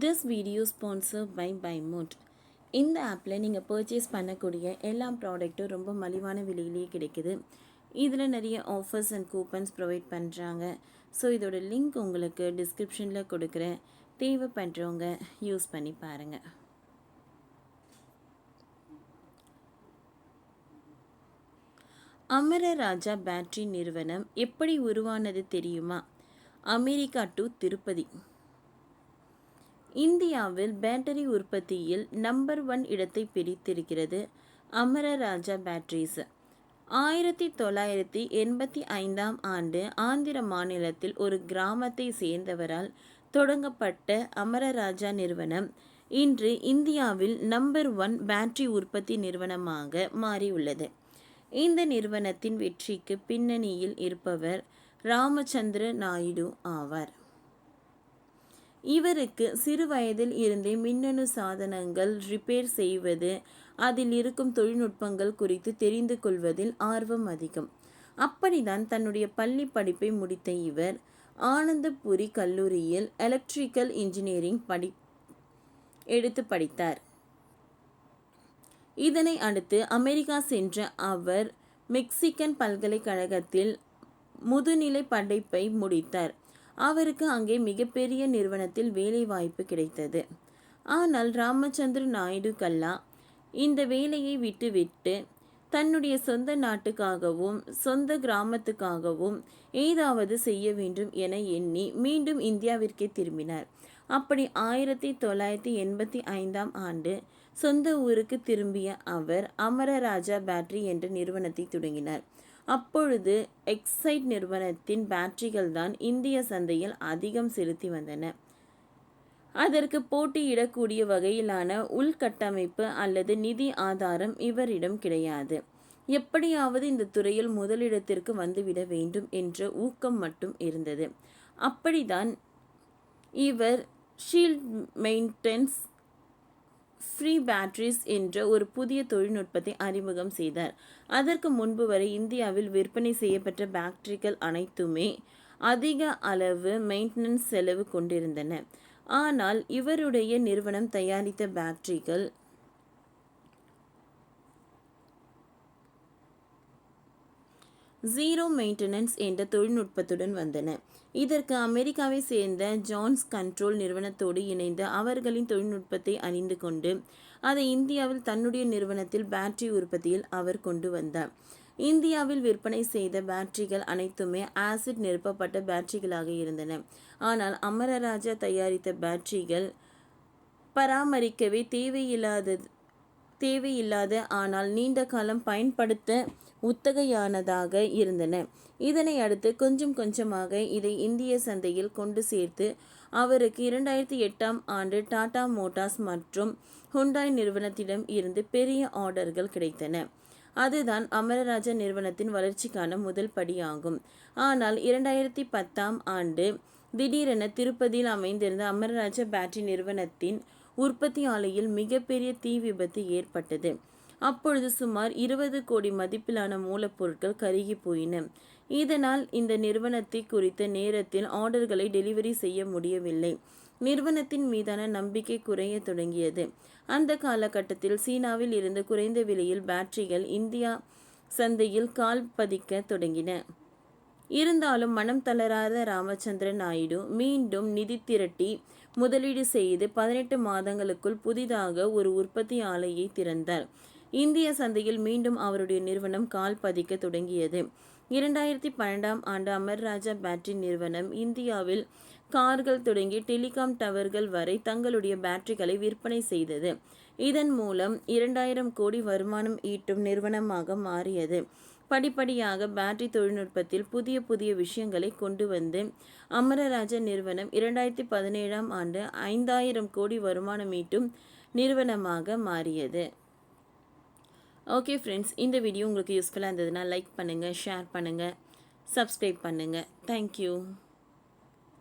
This video sponsored by Buymoot. இந்த ஆப்பில் நீங்கள் பர்ச்சேஸ் பண்ணக்கூடிய எல்லா ப்ராடக்ட்டும் ரொம்ப மலிவான விலையிலேயே கிடைக்குது. இதில் நிறைய ஆஃபர்ஸ் அண்ட் கூப்பன்ஸ் ப்ரொவைட் பண்ணுறாங்க. ஸோ இதோட லிங்க் உங்களுக்கு டிஸ்கிரிப்ஷனில் கொடுக்குறேன். தேவைப்படுறவங்க யூஸ் பண்ணி பாருங்கள். அமரராஜா பேட்டரி நிறுவனம் எப்படி உருவானது தெரியுமா? America to Tirupati. இந்தியாவில் பேட்டரி உற்பத்தியில் நம்பர் 1 இடத்தை பிடித்திருக்கிறது அமரராஜா பேட்டரிஸ். 1985ஆம் ஆண்டு ஆந்திர மாநிலத்தில் ஒரு கிராமத்தை சேர்ந்தவரால் தொடங்கப்பட்ட அமரராஜா நிறுவனம் இன்று இந்தியாவில் நம்பர் 1 பேட்டரி உற்பத்தி நிறுவனமாக மாறியுள்ளது. இந்த நிறுவனத்தின் வெற்றிக்கு பின்னணியில் இருப்பவர் ராமச்சந்திர நாயுடு ஆவார். இவருக்கு சிறு வயதில் இருந்தே மின்னணு சாதனங்கள் ரிப்பேர் செய்வது, அதில் இருக்கும் தொழில்நுட்பங்கள் குறித்து தெரிந்து கொள்வதில் ஆர்வம் அதிகம். அப்படிதான் தன்னுடைய பள்ளி படிப்பை முடித்த இவர் ஆனந்தபுரி கல்லூரியில் எலக்ட்ரிக்கல் இன்ஜினியரிங் எடுத்து படித்தார். இதனை அடுத்து அமெரிக்கா சென்ற அவர் மெக்சிகன் பல்கலைக்கழகத்தில் முதுநிலை படிப்பை முடித்தார். அவருக்கு அங்கே மிகப்பெரிய நிறுவனத்தில் வேலை வாய்ப்பு கிடைத்தது. ஆனால் ராமச்சந்திர நாயுடு கல்லா இந்த வேலையை விட்டுவிட்டு தன்னுடைய சொந்த நாட்டுக்காகவும் சொந்த கிராமத்துக்காகவும் ஏதாவது செய்ய வேண்டும் என எண்ணி மீண்டும் இந்தியாவிற்கே திரும்பினார். அப்படி 1985ஆம் ஆண்டு சொந்த ஊருக்கு திரும்பிய அவர் அமரராஜா பேட்டரி என்ற நிறுவனத்தை தொடங்கினார். அப்பொழுது எக்ஸைட் நிறுவனத்தின் பேட்டரிகள் தான் இந்திய சந்தையில் அதிகம் செலுத்தி வந்தன. அதற்கு போட்டியிடக்கூடிய வகையிலான உள்கட்டமைப்பு அல்லது நிதி ஆதாரம் இவரிடம் கிடையாது. எப்படியாவது இந்த துறையில் முதலிடத்திற்கு வந்துவிட வேண்டும் என்ற ஊக்கம் மட்டும் இருந்தது. அப்படிதான் இவர் ஷீல்ட் மெயின்டெனன்ஸ் ஃப்ரீ பேட்டரிஸ் என்ற ஒரு புதிய தொழில்நுட்பத்தை அறிமுகம் செய்தார். அதற்கு முன்பு வரை இந்தியாவில் விற்பனை செய்யப்பட்ட பேட்டரிகள் அனைத்துமே அதிக அளவு மெயின்டெனன்ஸ் செலவு கொண்டிருந்தன. ஆனால் இவருடைய நிறுவனம் தயாரித்த பேட்டரிகள் ஜீரோ மெயின்டெனன்ஸ் என்ற தொழில்நுட்பத்துடன் வந்தன. இதற்கு அமெரிக்காவை சேர்ந்த ஜான்ஸ் கண்ட்ரோல் நிறுவனத்தோடு இணைந்து அவர்களின் தொழில்நுட்பத்தை அறிந்து கொண்டு அதை இந்தியாவில் தன்னுடைய நிறுவனத்தில் பேட்டரி உற்பத்தியில் அவர் கொண்டு வந்தார். இந்தியாவில் விற்பனை செய்த பேட்டரிகள் அனைத்துமே ஆசிட் நிரப்பப்பட்ட பேட்டரிகளாக இருந்தன. ஆனால் அமரராஜா தயாரித்த பேட்டரிகள் பராமரிக்கவே தேவையில்லாத ஆனால் நீண்ட காலம் பயன்படுத்த உத்தகையானதாக இருந்தன. இதனை அடுத்து கொஞ்சம் கொஞ்சமாக இதை இந்திய சந்தையில் கொண்டு சேர்த்து அவருக்கு 2008ஆம் ஆண்டு டாடா மோட்டார்ஸ் மற்றும் ஹுண்டாய் நிறுவனத்திடம் இருந்து பெரிய ஆர்டர்கள் கிடைத்தன. அதுதான் அமரராஜா நிறுவனத்தின் வளர்ச்சிக்கான முதல் படியாகும். ஆனால் 2010ஆம் ஆண்டு திடீரென திருப்பதியில் அமைந்திருந்த அமரராஜா பேட்டரி நிறுவனத்தின் உற்பத்தி ஆலையில் மிகப்பெரிய தீ விபத்து ஏற்பட்டது. அப்பொழுது சுமார் 20 கோடி மதிப்பிலான மூலப்பொருட்கள் கருகி போயின. இதனால் இந்த நிறுவனத்தை குறித்த நேரத்தில் ஆர்டர்களை டெலிவரி செய்ய முடியவில்லை. நிறுவனத்தின் மீதான நம்பிக்கை குறைய தொடங்கியது. அந்த காலகட்டத்தில் சீனாவில் இருந்து குறைந்த விலையில் பேட்டரிகள் இந்தியா சந்தையில் கால் பதிக்க தொடங்கின. இருந்தாலும் மனம் தளராத ராமச்சந்திர நாயுடு மீண்டும் நிதி திரட்டி முதலீடு செய்து 18 மாதங்களுக்குள் புதிதாக ஒரு உற்பத்தி ஆலையை திறந்தார். இந்திய சந்தையில் மீண்டும் அவருடைய நிறுவனம் கால் பதிக்க தொடங்கியது. 2012ஆம் ஆண்டு அமர்ராஜா பேட்டரி நிறுவனம் இந்தியாவில் கார்கள் தொடங்கி டெலிகாம் டவர்கள் வரை தங்களுடைய பேட்டரிகளை விற்பனை செய்தது. இதன் மூலம் 2000 கோடி வருமானம் ஈட்டும் நிறுவனமாக மாறியது. படிப்படியாக பேட்டரி தொழில்நுட்பத்தில் புதிய புதிய விஷயங்களை கொண்டு வந்து அமரராஜா நிறுவனம் 2017ஆம் ஆண்டு 5000 கோடி வருமானம் ஈட்டும் நிறுவனமாக மாறியது. ஓகே ஃப்ரெண்ட்ஸ், இந்த வீடியோ உங்களுக்கு யூஸ்ஃபுல்லாக இருந்ததுன்னா லைக் பண்ணுங்கள், ஷேர் பண்ணுங்கள், சப்ஸ்கிரைப் பண்ணுங்கள். தேங்க்யூ.